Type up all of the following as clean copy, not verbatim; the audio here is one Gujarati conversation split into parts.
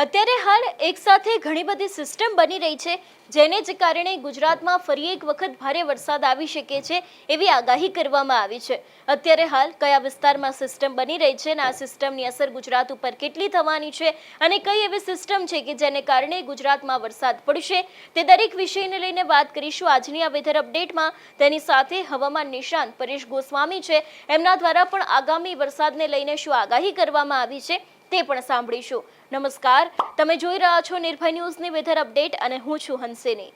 અત્યારે હાલ એક સાથે ઘણી બધી સિસ્ટમ બની રહી છે, જેને જ કારણે ગુજરાતમાં ફરી એક વખત ભારે વરસાદ આવી શકે છે એવી આગાહી કરવામાં આવી છે। અત્યારે હાલ કયા વિસ્તારમાં સિસ્ટમ બની રહી છે અને આ સિસ્ટમની અસર ગુજરાત ઉપર કેટલી થવાની છે અને કઈ એવી સિસ્ટમ છે કે જેને કારણે ગુજરાતમાં વરસાદ પડશે, તે દરેક વિષયને લઈને વાત કરીશું આજની આ વેધર અપડેટમાં। તેની સાથે હવામાન નિષ્ણાત પરેશ ગોસ્વામી છે, એમના દ્વારા પણ આગામી વરસાદને લઈને શું આગાહી કરવામાં આવી છે તે પણ સાંભળીશું। નમસ્કાર, તમે જોઈ રહ્યા છો નિર્ભય ન્યૂઝની વેધર અપડેટ અને હું છું હંસિની।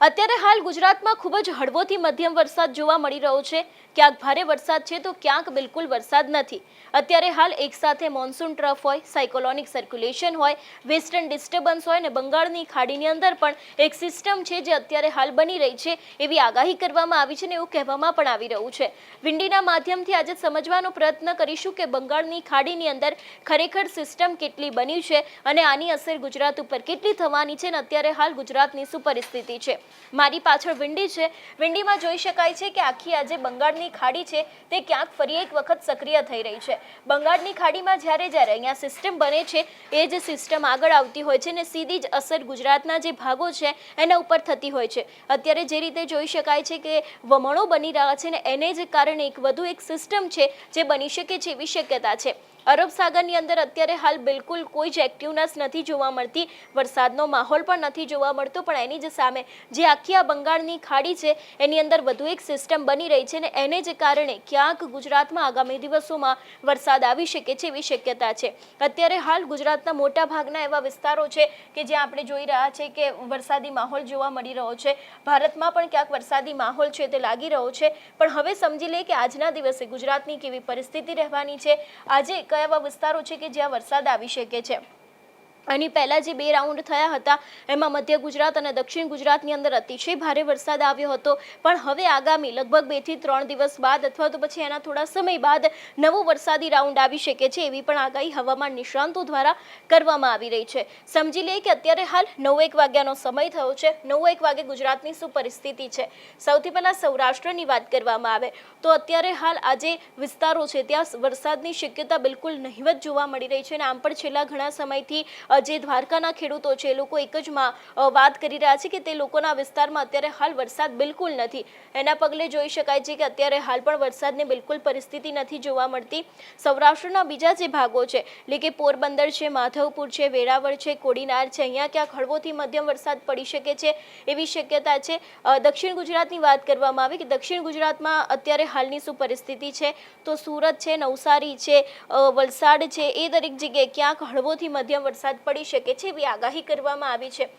અત્યારે હાલ ગુજરાતમાં ખૂબ જ હળવોથી મધ્યમ વરસાદ જોવા મળી રહ્યો છે। ક્યાંક ભારે વરસાદ છે તો ક્યાંક બિલકુલ વરસાદ નથી। અત્યારે હાલ એક સાથે મોન્સૂન ટ્રફ હોય, સાયકોલોનિક સર્ક્યુલેશન હોય, વેસ્ટર્ન ડિસ્ટર્બન્સ હોય અને બંગાળની ખાડીની અંદર પણ એક સિસ્ટમ છે જે અત્યારે હાલ બની રહી છે એવી આગાહી કરવામાં આવી છે ને એવું કહેવામાં પણ આવી રહ્યું છે। વિંડીના માધ્યમથી આજે સમજવાનો પ્રયત્ન કરીશું કે બંગાળની ખાડીની અંદર ખરેખર સિસ્ટમ કેટલી બની છે અને આની અસર ગુજરાત ઉપર કેટલી થવાની છે અને અત્યારે હાલ ગુજરાતની શું પરિસ્થિતિ છે। મારી પાછળ વિંડી છે, વિંડીમાં જોઈ શકાય છે કે આખી આજે બંગાળની ખાડી છે તે ક્યાંક ફરી એક વખત સક્રિય થઈ રહી છે। બંગાળની ખાડીમાં જ્યારે અહીંયા સિસ્ટમ બને છે એ જ સિસ્ટમ આગળ આવતી હોય છે ને સીધી જ અસર ગુજરાતના જે ભાગો છે એના ઉપર થતી હોય છે। અત્યારે જે રીતે જોઈ શકાય છે કે વમણો બની રહ્યા છે ને એને જ કારણે વધુ એક સિસ્ટમ છે જે બની શકે છે એવી શક્યતા છે। અરબ સાગરની અંદર અત્યારે હાલ બિલકુલ કોઈ જ એક્ટિવનેસ નથી જોવા મળતી, વરસાદનો માહોલ પણ નથી જોવા મળતો, પણ એની જ સામે જે આખી આ બંગાળની ખાડી છે એની અંદર વધુ એક સિસ્ટમ બની રહી છે ને એને જ કારણે ક્યાંક ગુજરાતમાં આગામી દિવસોમાં વરસાદ આવી શકે છે એવી શક્યતા છે। અત્યારે હાલ ગુજરાતના મોટા ભાગના એવા વિસ્તારો છે કે જ્યાં આપણે જોઈ રહ્યા છે કે વરસાદી માહોલ જોવા મળી રહ્યો છે। ભારતમાં પણ ક્યાંક વરસાદી માહોલ છે તે લાગી રહ્યો છે, પણ હવે સમજી લે કે આજના દિવસે ગુજરાતની કેવી પરિસ્થિતિ રહેવાની છે, આજે કયા એવા વિસ્તારો છે કે જ્યાં વરસાદ આવી શકે છે। આની પહેલા જે 2 રાઉન્ડ થયા હતા એમાં મધ્ય ગુજરાત અને દક્ષિણ ગુજરાતની અંદર અતિશય ભારે વરસાદ આવ્યો હતો, પણ હવે આગામી લગભગ 2 થી 3 દિવસ બાદ અથવા તો પછી એના થોડા સમય બાદ નવો વરસાદી રાઉન્ડ આવી શકે છે એવી પણ આગાહી હવામાન નિષ્ણાંતો દ્વારા કરવામાં આવી રહી છે। સમજી લઈએ કે અત્યારે હાલ 9:01 વાગ્યાનો સમય થયો છે। 9:01 વાગે ગુજરાતની શું પરિસ્થિતિ છે। સૌથી પહેલા સૌરાષ્ટ્રની વાત કરવામાં આવે તો અત્યારે હાલ આજે વિસ્તારો છે ત્યાં વરસાદની શક્યતા બિલકુલ નહિવત જોવા મળી રહી છે અને આમ પણ છેલ્લા ઘણા સમયથી જે દ્વારકાના ખેડૂતો છે એ લોકો એક જ વાત કરી રહ્યા છે કે તે લોકોના વિસ્તારમાં અત્યારે હાલ વરસાદ બિલકુલ નથી। એના પગલે જોઈ શકાય છે કે અત્યારે હાલ પણ વરસાદની બિલકુલ પરિસ્થિતિ નથી જોવા મળતી। સૌરાષ્ટ્રના બીજા જે ભાગો છે એટલે કે પોરબંદર છે, માધવપુર છે, વેરાવળ છે, કોડીનાર છે, અહીંયા ક્યાંક હળવોથી મધ્યમ વરસાદ પડી શકે છે એવી શક્યતા છે। દક્ષિણ ગુજરાતની વાત કરવામાં આવે કે દક્ષિણ ગુજરાતમાં અત્યારે હાલની શું પરિસ્થિતિ છે તો સુરત છે, નવસારી છે, વલસાડ છે, એ દરેક જગ્યાએ ક્યાંક હળવોથી મધ્યમ વરસાદ પડી શકે છે એવી આગાહી કરવામાં આવી છે।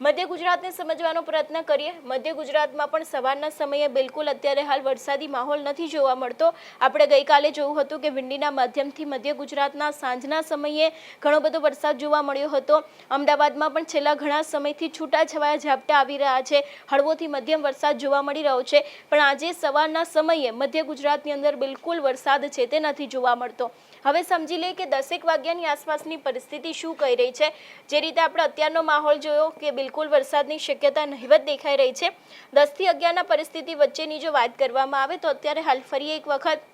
મધ્ય ગુજરાતને સમજવાનો પ્રયત્ન કરીએ। મધ્ય ગુજરાતમાં પણ સવારના સમયે બિલકુલ અત્યારે હાલ વરસાદી માહોલ નથી જોવા મળતો। આપણે ગઈકાલે જોયું હતું કે વિંડીના માધ્યમથી મધ્ય ગુજરાતના સાંજના સમયે ઘણો બધો વરસાદ જોવા મળ્યો હતો। અમદાવાદમાં પણ છેલ્લા ઘણા સમયથી છૂટાછવાયા ઝાપટા આવી રહ્યા છે, હળવોથી મધ્યમ વરસાદ જોવા મળી રહ્યો છે, પણ આજે સવારના સમયે મધ્ય ગુજરાતની અંદર બિલકુલ વરસાદ છે તે નથી જોવા મળતો। હવે સમજી લે કે 10:01 વાગ્યાની આસપાસની પરિસ્થિતિ શું કહી રહી છે। જે રીતે આપણે અત્યારનો માહોલ જોયો કે બિલકુલ વરસાદની શક્યતા નહિવત દેખાઈ રહી છે। 10 થી 11ના પરિસ્થિતિ વચ્ચેની જો વાત કરવામાં આવે તો અત્યારે હાલ ફરી એક વખત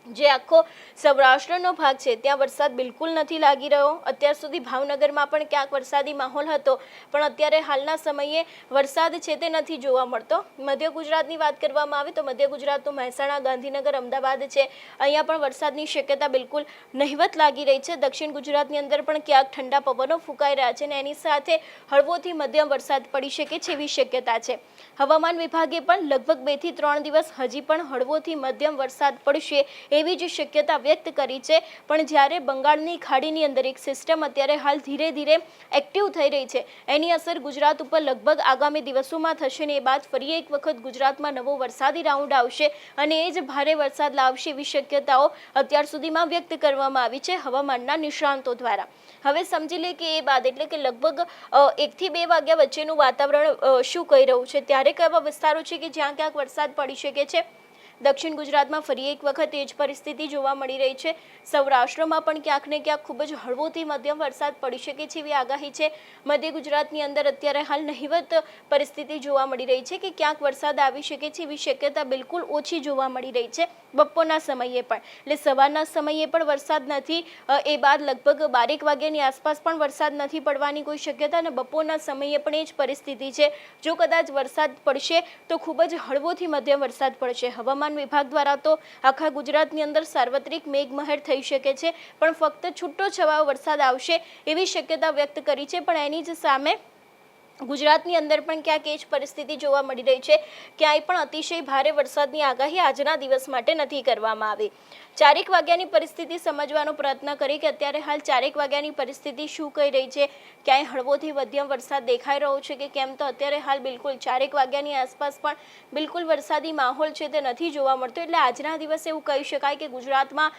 જે આખો સૌરાષ્ટ્રનો ભાગ છે ત્યાં વરસાદ બિલકુલ નથી લાગી રહ્યો। અત્યાર સુધી ભાવનગરમાં પણ ક્યાંક વરસાદી માહોલ હતો, પણ અત્યારે હાલના સમયે વરસાદ છે તે નથી જોવા મળતો। મધ્ય ગુજરાતની વાત કરવામાં આવે તો મધ્ય ગુજરાતનું મહેસાણા, ગાંધીનગર, અમદાવાદ છે, અહીંયા પણ વરસાદની શક્યતા બિલકુલ નહિવત લાગી રહી છે। દક્ષિણ ગુજરાતની અંદર પણ ક્યાંક ઠંડા પવનો ફૂંકાઈ રહ્યા છે અને એની સાથે હળવોથી મધ્યમ વરસાદ પડી શકે છે એવી શક્યતા છે। હવામાન વિભાગે પણ લગભગ 2 થી 3 દિવસ હજી પણ હળવોથી મધ્યમ વરસાદ પડશે એવી જ શક્યતા વ્યક્ત કરી છે, પણ જ્યારે બંગાળની ખાડીની અંદર એક સિસ્ટમ અત્યારે હાલ ધીરે ધીરે એક્ટિવ થઈ રહી છે એની અસર ગુજરાત ઉપર લગભગ આગામી દિવસોમાં થશે ને એ બાદ ફરી એક વખત ગુજરાતમાં નવો વરસાદી રાઉન્ડ આવશે અને એ જ ભારે વરસાદ લાવશે એવી શક્યતાઓ અત્યાર સુધીમાં વ્યક્ત કરવામાં આવી છે હવામાનના નિષ્ણાંતો દ્વારા। હવે સમજી લે કે એ બાદ એટલે કે લગભગ 1 થી 2 વાગ્યા વચ્ચેનું વાતાવરણ શું કહી રહ્યું છે, ત્યારે કયા વિસ્તારો છે કે જ્યાં ક્યાંક વરસાદ પડી શકે છે। દક્ષિણ ગુજરાતમાં ફરી એક વખત એ જ પરિસ્થિતિ જોવા મળી રહી છે। સૌરાષ્ટ્રમાં પણ ક્યાંક ને ક્યાંક ખૂબ જ હળવોથી મધ્યમ વરસાદ પડી શકે છે એવી આગાહી છે। મધ્ય ગુજરાતની અંદર અત્યારે હાલ નહિવત પરિસ્થિતિ જોવા મળી રહી છે કે ક્યાંક વરસાદ આવી શકે છે એવી શક્યતા બિલકુલ ઓછી જોવા મળી રહી છે। બપોરના સમયે પણ એટલે સવારના સમયે પણ વરસાદ નથી, એ બાદ લગભગ 12 વાગ્યાની આસપાસ પણ વરસાદ નથી પડવાની કોઈ શક્યતા, અને બપોરના સમયે પણ એ જ પરિસ્થિતિ છે। જો કદાચ વરસાદ પડશે તો ખૂબ જ હળવોથી મધ્યમ વરસાદ પડશે। હવામાન વિભાગ દ્વારા તો આખા ગુજરાતની અંદર સાર્વત્રિક મેઘમહેર થઈ શકે છે, પણ ફક્ત છૂટો છવાયો વરસાદ આવશે એવી શક્યતા વ્યક્ત કરી છે। પણ એની જ સામે ગુજરાતની અંદર પણ ક્યાંક એ જ પરિસ્થિતિ જોવા મળી રહી છે। ક્યાંય પણ અતિશય ભારે વરસાદની આગાહી આજના દિવસ માટે નથી કરવામાં આવી। 4 વાગ્યાની પરિસ્થિતિ સમજવાનો પ્રયત્ન કરી કે અત્યારે હાલ 4 વાગ્યાની પરિસ્થિતિ શું કહી રહી છે, ક્યાંય હળવોથી મધ્યમ વરસાદ દેખાઈ રહ્યો છે કે કેમ, તો અત્યારે હાલ બિલકુલ 4 વાગ્યાની આસપાસ પણ બિલકુલ વરસાદી માહોલ છે તે નથી જોવા મળતો। એટલે આજના દિવસે એવું કહી શકાય કે ગુજરાતમાં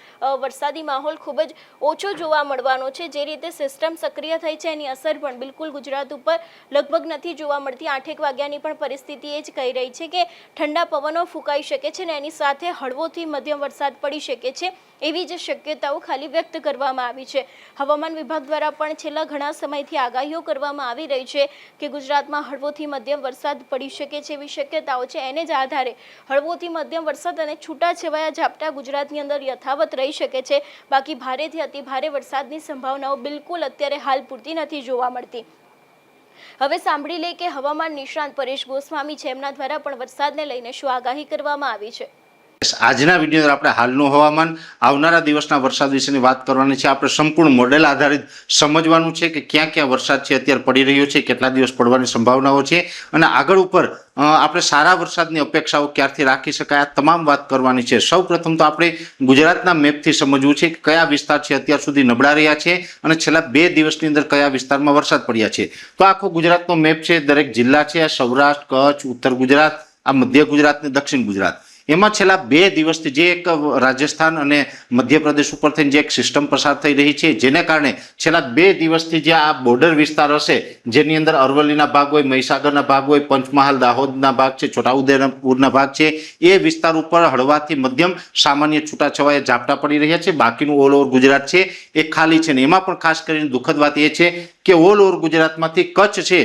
વરસાદી માહોલ ખૂબ જ ઓછો જોવા મળવાનો છે। જે રીતે સિસ્ટમ સક્રિય થઈ છે એની અસર પણ બિલકુલ ગુજરાત ઉપર લગભગ નથી જોવા મળતી। 8 વાગ્યાની પણ પરિસ્થિતિ એ જ કહી રહી છે કે ઠંડા પવનો ફૂંકાઈ શકે છે ને એની સાથે હળવોથી મધ્યમ વરસાદ પડી શકે છે એવી જ શક્યતાઓ ખાલી વ્યક્ત કરવામાં આવી છે। હવામાન વિભાગ દ્વારા પણ છેલ્લા ઘણા સમયથી આગાહીઓ કરવામાં આવી રહી છે કે ગુજરાતમાં હળવોથી મધ્યમ વરસાદ પડી શકે છે એવી શક્યતાઓ છે। એને જ આધારે હળવોથી મધ્યમ વરસાદ અને છૂટાછવાયા ઝાપટા ગુજરાતની અંદર યથાવત રહી શકે છે। બાકી ભારેથી અતિભારે વરસાદની સંભાવનાઓ બિલકુલ અત્યારે હાલ પૂરતી નથી જોવા મળતી। હવે સાંભળી લે કે હવામાન નિષ્ણાંત પરેશ ગોસ્વામી છે, એમના દ્વારા પણ વરસાદને લઈને શું આગાહી કરવામાં આવી છે। આજના વિડીયો આપણે હાલનું હવામાન, આવનારા દિવસના વરસાદ વિશેની વાત કરવાની છે। આપણે સંપૂર્ણ મોડેલ આધારિત સમજવાનું છે કે ક્યાં ક્યાં વરસાદ છે અત્યારે પડી રહ્યો છે, કેટલા દિવસ પડવાની સંભાવનાઓ છે, અને આગળ ઉપર આપણે સારા વરસાદની અપેક્ષાઓ ક્યારથી રાખી શકાય, આ તમામ વાત કરવાની છે। સૌ પ્રથમ તો આપણે ગુજરાતના મેપથી સમજવું છે કે કયા વિસ્તાર છે અત્યાર સુધી નબળા રહ્યા છે અને છેલ્લા 2 દિવસની અંદર કયા વિસ્તારમાં વરસાદ પડ્યા છે। તો આખો ગુજરાતનો મેપ છે, દરેક જિલ્લા છે, સૌરાષ્ટ્ર, કચ્છ, ઉત્તર ગુજરાત, આ મધ્ય ગુજરાત ને દક્ષિણ ગુજરાત, એમાં છેલ્લા 2 દિવસથી જે એક રાજસ્થાન અને મધ્યપ્રદેશ ઉપર થઈને જે એક સિસ્ટમ પસાર થઈ રહી છે, જેને કારણે છેલ્લા 2 દિવસથી જે આ બોર્ડર વિસ્તાર હશે, જેની અંદર અરવલ્લીના ભાગ હોય, મહીસાગરના ભાગ હોય, પંચમહાલ, દાહોદના ભાગ છે, છોટાઉદેપુરના ભાગ છે, એ વિસ્તાર ઉપર હળવાથી મધ્યમ સામાન્ય છૂટાછવાયા ઝાપટા પડી રહ્યા છે। બાકીનું ઓલ ઓવર ગુજરાત છે એ ખાલી છે, ને એમાં પણ ખાસ કરીને દુઃખદ વાત એ છે કે ઓલ ઓવર ગુજરાતમાંથી કચ્છ છે,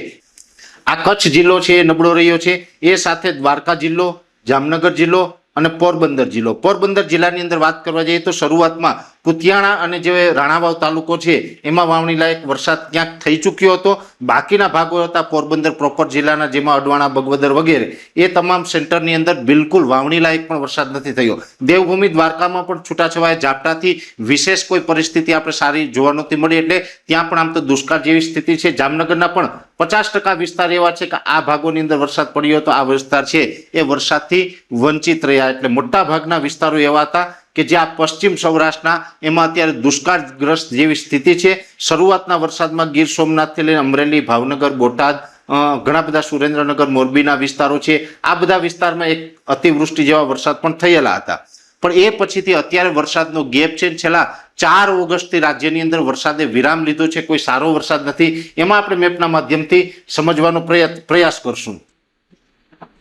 આ કચ્છ જિલ્લો છે એ નબળો રહ્યો છે। એ સાથે દ્વારકા જિલ્લો, જામનગર જિલ્લો અને પોરબંદર જિલ્લો, પોરબંદર જિલ્લાની અંદર વાત કરવા જઈએ તો શરૂઆતમાં કુતિયાણા અને જે રાણાવાવ તાલુકો છે એમાં વાવણી લાયક વરસાદ ક્યાંક થઈ ચૂક્યો હતો। બાકીના ભાગો હતા પોરબંદર પ્રોપર જિલ્લાના, જેમાં અડવાણા, બગવદર વગેરે, એ તમામ સેન્ટરની અંદર બિલકુલ વાવણી લાયક પણ વરસાદ નથી થયો। દેવભૂમિ દ્વારકામાં પણ છૂટાછવાયા ઝાપટાથી વિશેષ કોઈ પરિસ્થિતિ આપણે સારી જોવા નહોતી મળી, એટલે ત્યાં પણ આમ તો દુષ્કાળ જેવી સ્થિતિ છે। જામનગરના પણ 50% વિસ્તાર એવા છે કે આ ભાગોની અંદર વરસાદ પડ્યો હતો, આ વિસ્તાર છે એ વરસાદથી વંચિત રહ્યા। એટલે મોટા ભાગના વિસ્તારો એવા હતા કે જે આ પશ્ચિમ સૌરાષ્ટ્રના, એમાં અત્યારે દુષ્કાળગ્રસ્ત જેવી સ્થિતિ છે। શરૂઆતના વરસાદમાં ગીર સોમનાથથી લઈને અમરેલી, ભાવનગર, બોટાદ, ઘણા બધા સુરેન્દ્રનગર, મોરબીના વિસ્તારો છે, આ બધા વિસ્તારમાં એક અતિવૃષ્ટિ જેવા વરસાદ પણ થયેલા હતા। પણ એ પછીથી અત્યારે વરસાદનો ગેપ છે, છેલ્લા 4 ઓગસ્ટથી રાજ્યની અંદર વરસાદે વિરામ લીધો છે, કોઈ સારો વરસાદ નથી। એમાં આપણે મેપના માધ્યમથી સમજવાનો પ્રયાસ કરશું।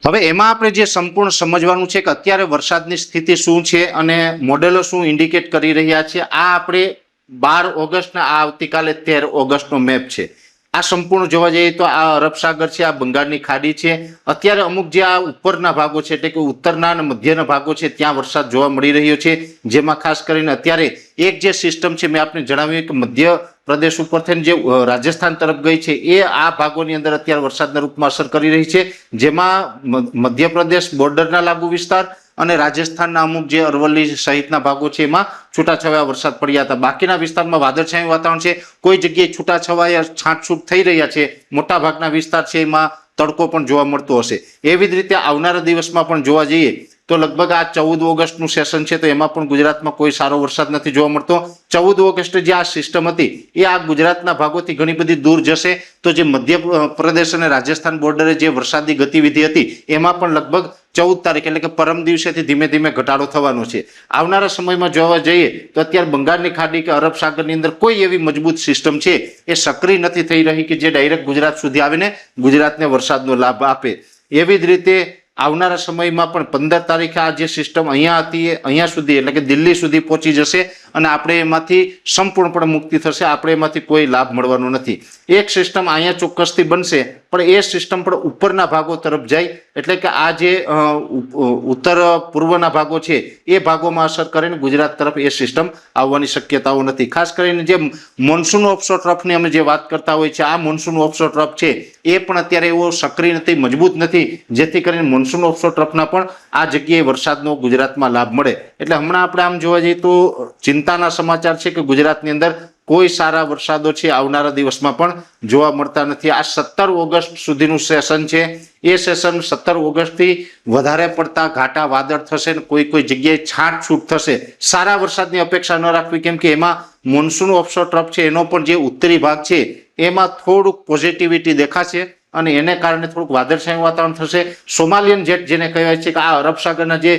હવે એમાં આપણે જે સંપૂર્ણ સમજવાનું છે કે અત્યારે વરસાદની સ્થિતિ શું છે અને મોડેલો શું ઇન્ડિકેટ કરી રહ્યા છે, આ આપણે 12 ઓગસ્ટના આવતીકાલે 13 ઓગસ્ટનો મેપ છે। આ સંપૂર્ણ જોવા જઈએ તો આ અરબ સાગર છે, આ બંગાળની ખાડી છે, અત્યારે અમુક જે આ ઉપરના ભાગો છે એટલે કે ઉત્તરના અને મધ્યના ભાગો છે ત્યાં વરસાદ જોવા મળી રહ્યો છે। જેમાં ખાસ કરીને અત્યારે એક જે સિસ્ટમ છે, મેં આપને જણાવ્યું કે મધ્ય પ્રદેશ ઉપર થઈને જે રાજસ્થાન તરફ ગઈ છે, એ આ ભાગોની અંદર અત્યારે વરસાદના રૂપમાં અસર કરી રહી છે, જેમાં મધ્યપ્રદેશ બોર્ડરના લાગુ વિસ્તાર અને રાજસ્થાનના અમુક જે અરવલ્લી સહિતના ભાગો છે એમાં છૂટાછવાયા વરસાદ પડ્યા હતા। બાકીના વિસ્તારમાં વાદળછાયું વાતાવરણ છે, કોઈ જગ્યાએ છૂટાછવાયા છાંટછૂટ થઈ રહ્યા છે, મોટા ભાગના વિસ્તાર છે એમાં તડકો પણ જોવા મળતો હશે। એવી જ રીતે આવનારા દિવસમાં પણ જોવા જઈએ તો લગભગ આ 14 ઓગસ્ટનું સેશન છે, તો એમાં પણ ગુજરાતમાં કોઈ સારો વરસાદ નથી જોવા મળતો। 14 ઓગસ્ટે જે આ સિસ્ટમ હતી એ આ ગુજરાતના ભાગોથી ઘણી બધી દૂર જશે, તો જે મધ્યપ્રદેશ અને રાજસ્થાન બોર્ડરે જે વરસાદી ગતિવિધિ હતી એમાં પણ લગભગ 14 તારીખ એટલે કે પરમ દિવસેથી ધીમે ધીમે ઘટાડો થવાનો છે। આવનારા સમયમાં જોવા જઈએ તો અત્યારે બંગાળની ખાડી કે અરબ સાગરની અંદર કોઈ એવી મજબૂત સિસ્ટમ છે એ સક્રિય નથી થઈ રહી કે જે ડાયરેક્ટ ગુજરાત સુધી આવીને ગુજરાતને વરસાદનો લાભ આપે। એવી જ રીતે આવનારા સમયમાં પણ 15 તારીખે આ જે સિસ્ટમ અહીંયા હતી એ અહીંયા સુધી એટલે કે દિલ્હી સુધી પહોંચી જશે અને આપણે એમાંથી સંપૂર્ણપણે મુક્તિ થશે. આપણે એમાંથી કોઈ લાભ મળવાનો નથી. એક સિસ્ટમ અહીંયા ચોક્કસથી બનશે પણ એ સિસ્ટમ પણ ઉપરના ભાગો તરફ જાય એટલે કે આ જે ઉત્તર પૂર્વના ભાગો છે એ ભાગોમાં અસર કરીને ગુજરાત તરફ એ સિસ્ટમ આવવાની શક્યતાઓ નથી. ખાસ કરીને જે મોન્સૂન ઓફશોર ટ્રફની અમે જે વાત કરતા હોય છે આ મોન્સૂન ઓફશોર ટ્રફ છે એ પણ અત્યારે એવો સક્રિય નથી, મજબૂત નથી, જેથી કરીને મોન્સૂન ઓફશોર ટ્રફના પણ આ જગ્યાએ વરસાદનો ગુજરાતમાં લાભ મળે. એટલે હમણાં આપણે આમ જોવા જઈએ તો ચિંતાના સમાચાર છે કે ગુજરાતની અંદર કોઈ સારા વરસાદો છે આવનારા દિવસમાં પણ જોવા મળતા નથી. આ 17 ઓગસ્ટ સુધીનું સેશન છે એ સેશન 17 ઓગસ્ટથી વધારે પડતા ઘાટા વાદળ થશે ને કોઈ જગ્યાએ છાંટછૂટ થશે. સારા વરસાદની અપેક્ષા ન રાખવી કેમ કે એમાં મોન્સૂન ઓફશોર ટ્રફ છે એનો પણ જે ઉત્તરી ભાગ છે એમાં થોડુંક પોઝિટિવિટી દેખાશે અને એને કારણે થોડુંક વાદળછાયું વાતાવરણ થશે. સોમાલિયન જેટ જેને કહેવાય છે કે આ અરબ સાગરના જે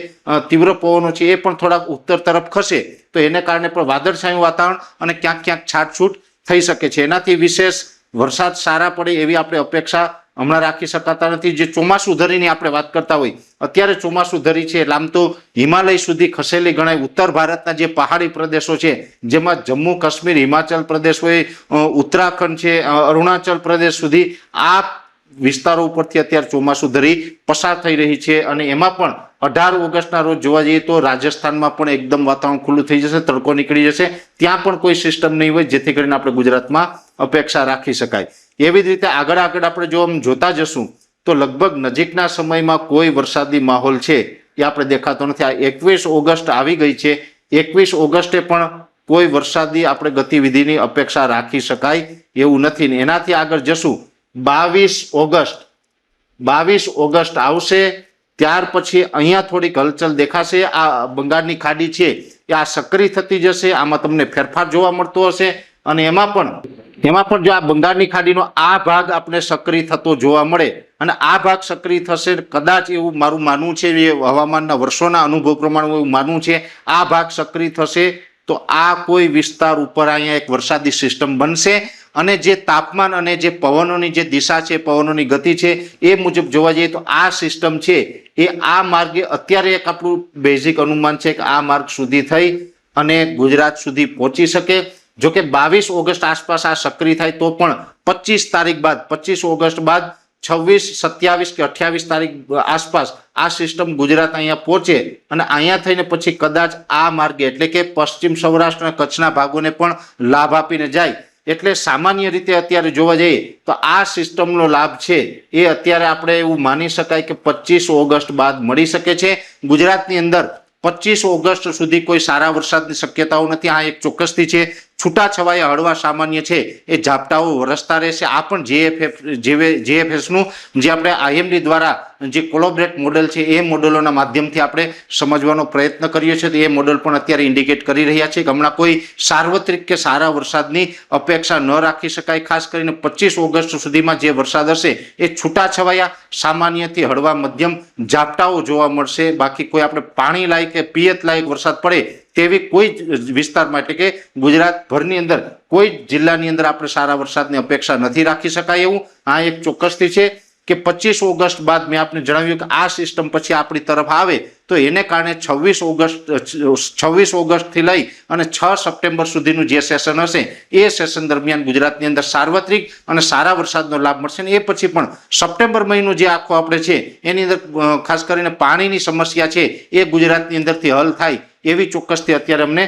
તીવ્ર પવનો છે એ પણ થોડાક ઉત્તર તરફ ખસે તો એને કારણે પણ વાદળછાયું વાતાવરણ અને ક્યાંક છાંટછૂટ થઈ શકે છે. એનાથી વિશેષ વરસાદ સારા પડે એવી આપણે અપેક્ષા હમણાં રાખી શકાતા નથી. જે ચોમાસું ધરીની આપણે વાત કરતા હોય અત્યારે ચોમાસું ધરી છે એટલે આમ તો હિમાલય સુધી ખસેલી ગણાય. ઉત્તર ભારતના જે પહાડી પ્રદેશો છે જેમાં જમ્મુ કાશ્મીર, હિમાચલ પ્રદેશ હોય, ઉત્તરાખંડ છે, અરુણાચલ પ્રદેશ સુધી આ વિસ્તારો ઉપરથી અત્યારે ચોમાસું ધરી પસાર થઈ રહી છે અને એમાં પણ 18 ઓગસ્ટના રોજ જોવા જઈએ તો રાજસ્થાનમાં પણ એકદમ વાતાવરણ ખુલ્લું થઈ જશે, તડકો નીકળી જશે. ત્યાં પણ કોઈ સિસ્ટમ નહીં હોય જેથી કરીને આપણે ગુજરાતમાં અપેક્ષા રાખી શકાય. એવી જ રીતે આગળ આપણે જો જોતા જશું તો લગભગ નજીકના સમયમાં કોઈ વરસાદી માહોલ છે એ આપણે દેખાતો નથી. આ 21 ઓગસ્ટ આવી ગઈ છે, 21 ઓગસ્ટે પણ કોઈ વરસાદી આપણે ગતિવિધિની અપેક્ષા રાખી શકાય એવું નથી. ને એનાથી આગળ જશું 22 ઓગસ્ટ આવશે ત્યાર પછી અહીંયા થોડીક હલચલ દેખાશે. આ બંગાળની ખાડી છે એ આ સક્રિય થતી જશે, આમાં તમને ફેરફાર જોવા મળતો હશે અને એમાં પણ જો આ બંગાળની ખાડીનો આ ભાગ આપણે સક્રિય થતો જોવા મળે અને આ ભાગ સક્રિય થશે કદાચ એવું મારું માનવું છે, એ હવામાનના વર્ષોના અનુભવ પ્રમાણે એવું માનવું છે, આ ભાગ સક્રિય થશે તો આ કોઈ વિસ્તાર ઉપર અહીંયા એક વરસાદી સિસ્ટમ બનશે અને જે તાપમાન અને જે પવનોની જે દિશા છે, પવનોની ગતિ છે એ મુજબ જોવા જઈએ તો આ સિસ્ટમ છે એ આ માર્ગે અત્યારે એક આપણું બેઝિક અનુમાન છે કે આ માર્ગ સુધી થઈ અને ગુજરાત સુધી પહોંચી શકે. જો કે 22 ઓગસ્ટ આસપાસ આ સક્રિય થાય તો પણ 25 તારીખ બાદ 25 ઓગસ્ટ બાદ 26, 27 કે 28 તારીખ આસપાસ આ સિસ્ટમ ગુજરાત અહીંયા પહોંચે અને અહીંયા થઈને પછી કદાચ આ માર્ગે એટલે કે પશ્ચિમ સૌરાષ્ટ્ર અને કચ્છના ભાગોને પણ લાભ આપીને જાય. એટલે સામાન્ય રીતે અત્યારે જોવા જઈએ તો આ સિસ્ટમનો લાભ છે એ અત્યારે આપણે એવું માની શકાય કે 25 ઓગસ્ટ બાદ મળી શકે છે. ગુજરાતની અંદર 25 ઓગસ્ટ સુધી કોઈ સારા વરસાદની શક્યતાઓ નથી. આ એક ચોક્કસથી છે. છૂટાછવાયા હળવા સામાન્ય છે એ ઝાપટાઓ વરસતા રહેશે. આ પણ જેએફએસનું જે આપણે આઈએમડી દ્વારા જે કોલોબરેટ મોડેલ છે એ મોડેલોના માધ્યમથી આપણે સમજવાનો પ્રયત્ન કરીએ છીએ તો એ મોડેલ પણ અત્યારે ઇન્ડિકેટ કરી રહ્યા છે કે હમણાં કોઈ સાર્વત્રિક કે સારા વરસાદની અપેક્ષા ન રાખી શકાય. ખાસ કરીને 25 ઓગસ્ટ સુધીમાં જે વરસાદ હશે એ છૂટાછવાયા સામાન્યથી હળવા મધ્યમ ઝાપટાઓ જોવા મળશે. બાકી કોઈ આપણે પાણી લાયક કે પિયત લાયક વરસાદ પડે તેવી કોઈ વિસ્તારમાં એટલે કે ગુજરાત ભરની અંદર કોઈ જિલ્લાની અંદર આપણે સારા વરસાદની અપેક્ષા નથી રાખી શકાય એવું. આ એક ચોક્કસથી છે કે 25 ઓગસ્ટ બાદ મેં આપને જણાવ્યું કે આ સિસ્ટમ પછી આપણી તરફ આવે તો એને કારણે 26 ઓગસ્ટથી લઈ અને 6 સપ્ટેમ્બર સુધીનું જે સેશન હશે એ સેશન દરમિયાન ગુજરાતની અંદર સાર્વત્રિક અને સારા વરસાદનો લાભ મળશે. અને એ પછી પણ સપ્ટેમ્બર મહિનો જે આખો આપણે છે એની અંદર ખાસ કરીને પાણીની સમસ્યા છે એ ગુજરાતની અંદરથી હલ થાય એવી ચોક્કસથી અત્યારે અમને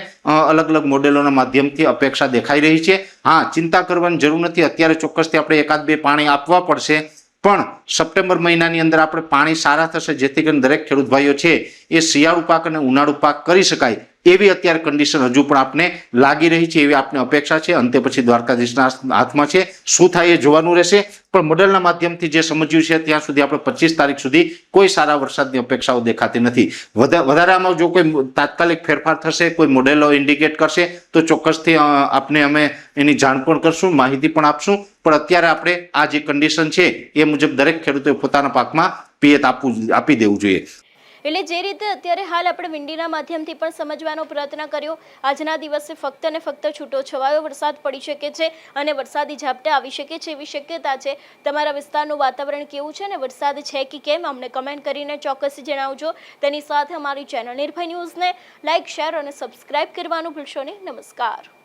અલગ અલગ મોડેલોના માધ્યમથી અપેક્ષા દેખાઈ રહી છે. હા, ચિંતા કરવાની જરૂર નથી. અત્યારે ચોક્કસથી આપણે 1-2 પાણી આપવા પડશે પણ સપ્ટેમ્બર મહિનાની અંદર આપણે પાણી સારા થશે જેથી કરીને દરેક ખેડૂત ભાઈઓ છે એ શિયાળુ પાક અને ઉનાળુ પાક કરી શકાય એવી અત્યારે કન્ડિશન હજુ પણ આપને લાગી રહી છે એવી આપને અપેક્ષા છે. અંતે પછી દ્વારકાધીશના હાથમાં છે, શું થાય એ જોવાનું રહેશે. પણ મોડેલના માધ્યમથી જે સમજ્યું છે ત્યાં સુધી આપણે 25 તારીખ સુધી કોઈ સારા વરસાદની અપેક્ષાઓ દેખાતી નથી. વધારે આમાં જો કોઈ તાત્કાલિક ફેરફાર થશે, કોઈ મોડેલો ઇન્ડિકેટ કરશે તો ચોક્કસથી આપને અમે એની જાણ પણ કરશું, માહિતી પણ આપશું. પણ અત્યારે આપણે આ જે કન્ડિશન છે એ મુજબ દરેક ખેડૂતોએ પોતાના પાકમાં પિયત આપી દેવું જોઈએ. એટલે જે રીતે અત્યારે હાલ આપણે વિંડીના માધ્યમથી પણ સમજવાનો પ્રયત્ન કર્યો, આજના દિવસે ફક્ત ને ફક્ત છૂટો છવાયો વરસાદ પડી શકે છે અને વરસાદી ઝાપટા આવી શકે છે એવી શક્યતા છે. તમારા વિસ્તારનું વાતાવરણ કેવું છે અને વરસાદ છે કે કેમ અમને કમેન્ટ કરીને ચોક્કસ જણાવજો. તેની સાથે અમારી ચેનલ નિર્ભય ન્યૂઝને લાઇક, શેર અને સબસ્ક્રાઇબ કરવાનું ભૂલશો નહીં. નમસ્કાર.